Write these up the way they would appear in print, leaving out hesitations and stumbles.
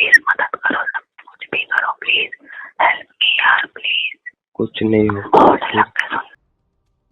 Please मदद करो, सब कुछ भी करो, प्लीज हेल्प मी यार, प्लीज। कुछ नहीं हो। और अलग के सुन।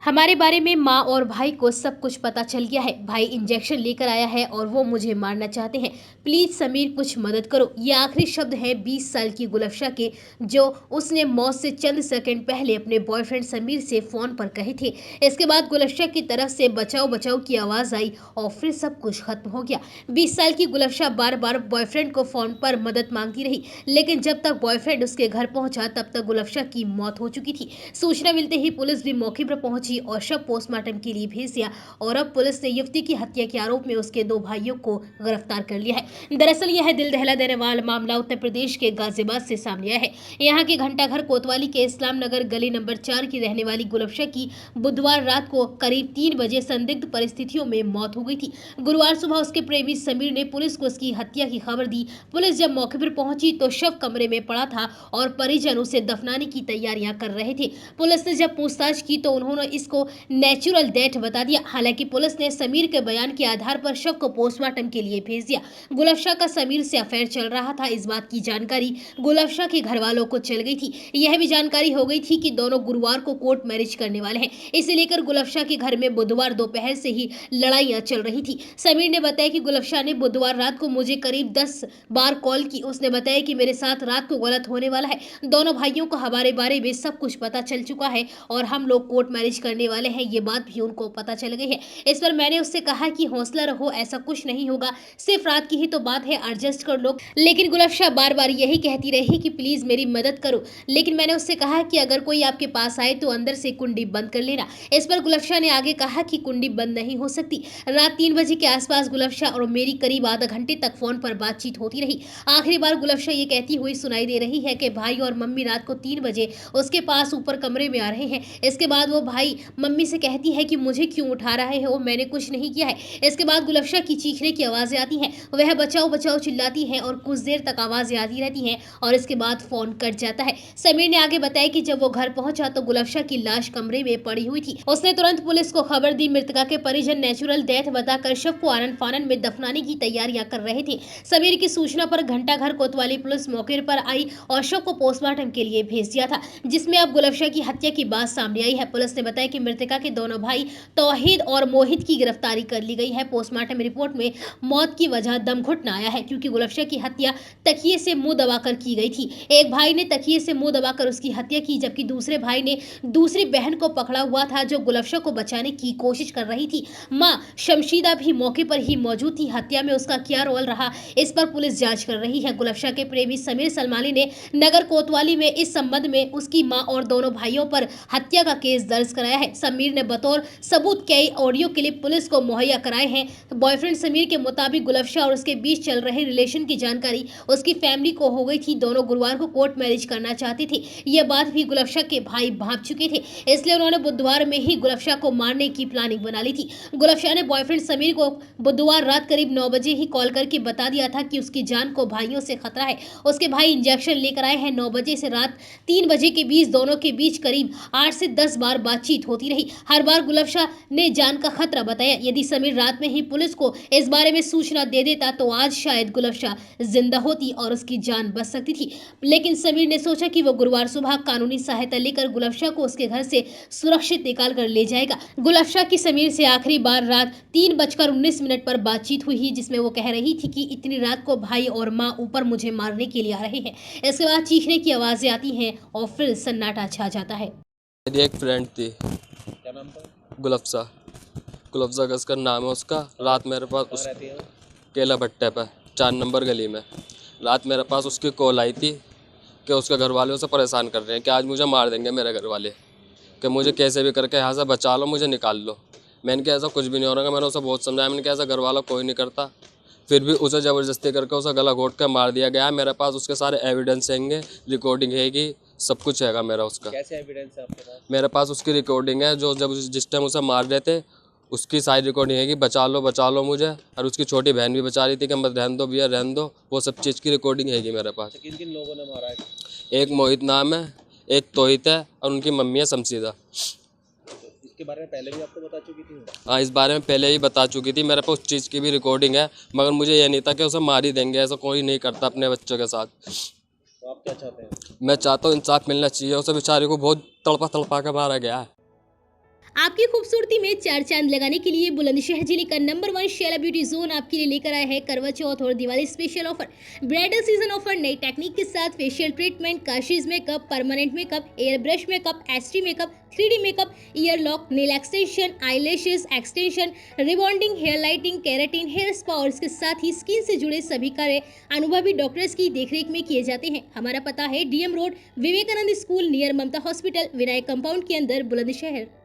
हमारे बारे में माँ और भाई को सब कुछ पता चल गया है। भाई इंजेक्शन लेकर आया है और वो मुझे मारना चाहते हैं। प्लीज समीर कुछ मदद करो। ये आखिरी शब्द है 20 साल की गुलफ्शा के, जो उसने मौत से चंद सेकंड पहले अपने बॉयफ्रेंड समीर से फोन पर कहे थे। इसके बाद गुलफ्शा की तरफ से बचाओ बचाओ की आवाज आई और फिर सब कुछ खत्म हो गया। 20 साल की गुलफ्शा बार बार बॉयफ्रेंड को फोन पर मदद मांगती रही, लेकिन जब तक बॉयफ्रेंड उसके घर पहुंचा तब तक गुलफ्शा की मौत हो चुकी थी। सूचना मिलते ही पुलिस भी मौके पर पहुंची और शव पोस्टमार्टम के लिए भेज दिया और अब पुलिस ने युवती की हत्या के आरोप में उसके 2 भाइयों को गिरफ्तार कर लिया है। दरअसल यह दिल दहला देने वाला मामला उत्तर प्रदेश के गाजियाबाद से सामने आया है। यहाँ के घंटाघर कोतवाली के इस्लाम नगर गली नंबर 4 की रहने वाली गुलफ्शा की बुधवार रात को करीब 3 बजे संदिग्ध परिस्थितियों में मौत हो गई थी। गुरुवार सुबह उसके प्रेमी समीर ने पुलिस को उसकी हत्या की खबर दी। पुलिस जब मौके पर पहुंची तो शव कमरे में पड़ा था और परिजन उसे दफनाने की तैयारियां कर रहे थे। पुलिस ने जब पूछताछ की तो उन्होंने इसको नेचुरल डेथ बता दिया। हालांकि पुलिस ने समीर के बयान के आधार पर शव को पोस्टमार्टम के लिए भेज दिया। गुलफ्शा का समीर से अफेयर चल रहा था, इस बात की जानकारी गुलफ्शा के घर वालों को चल गई थी। यह भी जानकारी हो गई थी कि दोनों गुरुवार को कोर्ट मैरिज करने वाले हैं। इसे लेकर गुलफ्शा के घर में बुधवार दोपहर से ही लड़ाइयां चल रही थी। समीर ने बताया कि गुलफ्शा ने बुधवार रात को मुझे करीब 10 बार कॉल की। उसने बताया कि मेरे साथ रात को गलत होने वाला है। दोनों भाइयों को हमारे बारे में सब कुछ पता चल चुका है और हम लोग कोर्ट मैरिज करने वाले हैं, ये बात भी उनको पता चल गई है। इस पर मैंने उससे कहा कि हौसला रहो, ऐसा कुछ नहीं होगा, सिर्फ रात की ही तो बात है, एडजस्ट कर लो। लेकिन गुलफ्शा बार बार यही कहती रही कि प्लीज मेरी मदद करो। लेकिन मैंने उससे कहा कि अगर कोई आपके पास आए तो अंदर से कुंडी बंद कर लेना। इस पर गुलफ्शा ने आगे कहा कि कुंडी बंद नहीं हो सकती। रात 3 बजे के आसपास गुलफ्शा और मेरी करीब आधा घंटे तक फोन पर बातचीत होती रही। आखिरी बार गुलफ्शा ये कहती हुई सुनाई दे रही है कि भाई और मम्मी रात को 3 बजे उसके पास ऊपर कमरे में आ रहे हैं। इसके बाद वो भाई मम्मी से कहती है कि मुझे क्यों उठा रहे हो, मैंने कुछ नहीं किया है। इसके बाद गुलफ्शा की चीखने की आवाजें आती हैं, वह बचाओ बचाओ चिल्लाती है और कुछ देर तक आवाजें आती रहती हैं और इसके बाद फोन कट जाता है। समीर ने आगे बताया कि जब वो घर पहुंचा तो गुलफ्शा की लाश कमरे में पड़ी हुई थी। उसने तुरंत पुलिस को खबर दी। मृतका के परिजन नेचुरल डेथ बताकर शव को आनन फानन में दफनाने की तैयारियां कर रहे थे। समीर की सूचना पर घंटाघर कोतवाली पुलिस मौके पर आई और शव को पोस्टमार्टम के लिए भेज दिया था, जिसमें अब गुलफ्शा की हत्या की बात सामने आई है। पुलिस ने बताया कि मृतका के दोनों भाई तौहीद और मोहित की गिरफ्तारी कर ली गई है। पोस्टमार्टम रिपोर्ट में मौत की वजह दम घुटना आया है, क्योंकि गुलफ्शा की हत्या तकिए से मुंह दबाकर की गई थी। एक भाई ने तकिए से मुंह दबाकर उसकी हत्या की, जबकि दूसरे भाई ने दूसरी बहन को पकड़ा हुआ था जो गुलफ्शा को बचाने की कोशिश कर रही थी। मां शमशीदा भी मौके पर ही मौजूद थी। हत्या में उसका क्या रोल रहा, इस पर पुलिस जांच कर रही है। गुलफ्शा के प्रेमी समीर सलमानी ने नगर कोतवाली में इस संबंध में उसकी मां और दोनों भाइयों पर हत्या का केस दर्ज कराया है। समीर ने बतौर सबूत कई ऑडियो क्लिप पुलिस को मुहैया कराए हैं। बॉयफ्रेंड समीर के मुताबिक गुलफ्शा और उसके बीच चल रहे रिलेशन की जानकारी उसकी फैमिली को हो गई थी। दोनों गुरुवार को कोर्ट मैरिज करना चाहते थे। यह बात भी गुलफ्शा के भाई भांप चुके थे, इसलिए उन्होंने बुधवार में ही गुलफ्शा को मारने की प्लानिंग बना ली थी। गुलफ्शा ने बॉयफ्रेंड समीर को बुधवार रात करीब 9 बजे ही कॉल करके बता दिया था कि उसकी जान को भाइयों से खतरा है। उसके भाई इंजेक्शन लेकर आए हैं। 9 बजे से रात 3 बजे के बीच दोनों के बीच करीब 8 से 10 बार बातचीत होती रही। हर बार गुलफ्शा ने जान का खतरा बताया। यदि समीर रात में ही पुलिस को इस बारे में सूचना दे देता तो आज शायद गुलफ्शा जिंदा होती और उसकी जान बच सकती थी। लेकिन समीर ने सोचा कि वो गुरुवार सुबह कानूनी सहायता लेकर गुलफ्शा को उसके घर से सुरक्षित निकाल कर ले जाएगा। गुलफ्शा की समीर से आखिरी बार रात 3:19 पर बातचीत हुई, जिसमें वो कह रही थी कि इतनी रात को भाई और माँ ऊपर मुझे मारने के लिए आ रहे हैं। इसके बाद चीखने की आवाजें आती हैं और फिर सन्नाटा छा जाता है। मेरी एक फ्रेंड थी, क्या नाम था? गुलफ्शा का उसका नाम है। उसका रात मेरे पास उस केला भट्टे पर 4 नंबर गली में रात मेरे पास उसकी कॉल आई थी कि उसके घर वाले उसे परेशान कर रहे हैं कि आज मुझे मार देंगे मेरे घर वाले, कि मुझे कैसे भी करके यहाँ से बचा लो, मुझे निकाल लो। मैंने कहा ऐसा कुछ भी नहीं हो रहा। मैंने उसे बहुत समझाया, मैंने कहा ऐसा घर वाला कोई नहीं करता। फिर भी उसे ज़बरदस्ती करके उसे गला घोट कर मार दिया गया। मेरे पास उसके सारे एविडेंस हैंगे, रिकॉर्डिंग हैगी, सब कुछ हैगा मेरा उसका। कैसे एविडेंस है आपके पास? मेरे पास उसकी रिकॉर्डिंग है, जो जब जिस टाइम उसे मार रहे थे उसकी सारी रिकॉर्डिंग है कि बचा लो मुझे। और उसकी छोटी बहन भी बचा रही थी कि मत रहने दो भैया, रहने दो। वो सब चीज़ की रिकॉर्डिंग हैगी मेरे पास। किन किन लोगों ने मारा है? एक मोहित नाम है, एक तोहित है और उनकी मम्मी है शमशीदा। इसके बारे में पहले भी आपको बता चुकी थी? हाँ, इस बारे में पहले ही बता चुकी थी, मेरे पास उस चीज़ की भी रिकॉर्डिंग है, मगर मुझे ये नहीं था कि उसे मार ही देंगे, ऐसा कोई नहीं करता अपने बच्चों के साथ। तो आप क्या चाहते हैं? मैं चाहता हूँ इंसाफ मिलना चाहिए, उसे बेचारे को बहुत तड़पा के मारा गया है। आपकी खूबसूरती में चार चांद लगाने के लिए बुलंदशहर जिले का नंबर 1 शैला ब्यूटी जोन आपके लिए लेकर आया है करवा चौथ और Diwali special offer. Bridal season offer नई टेक्निक के साथ फेशियल ट्रीटमेंट, काशीज makeup, permanent makeup, airbrush makeup, एसटी makeup, 3D makeup, ear lock, nail extension, eyelashes extension, rebonding, hair lighting, keratin, hair spa और इसके साथ ही स्किन से जुड़े सभी कार्य अनुभवी डॉक्टर्स की देखरेख में किए जाते हैं। हमारा पता है DM road, Vivekanand school near Mamta hospital, Vinayak compound के अंदर, बुलंदशहर।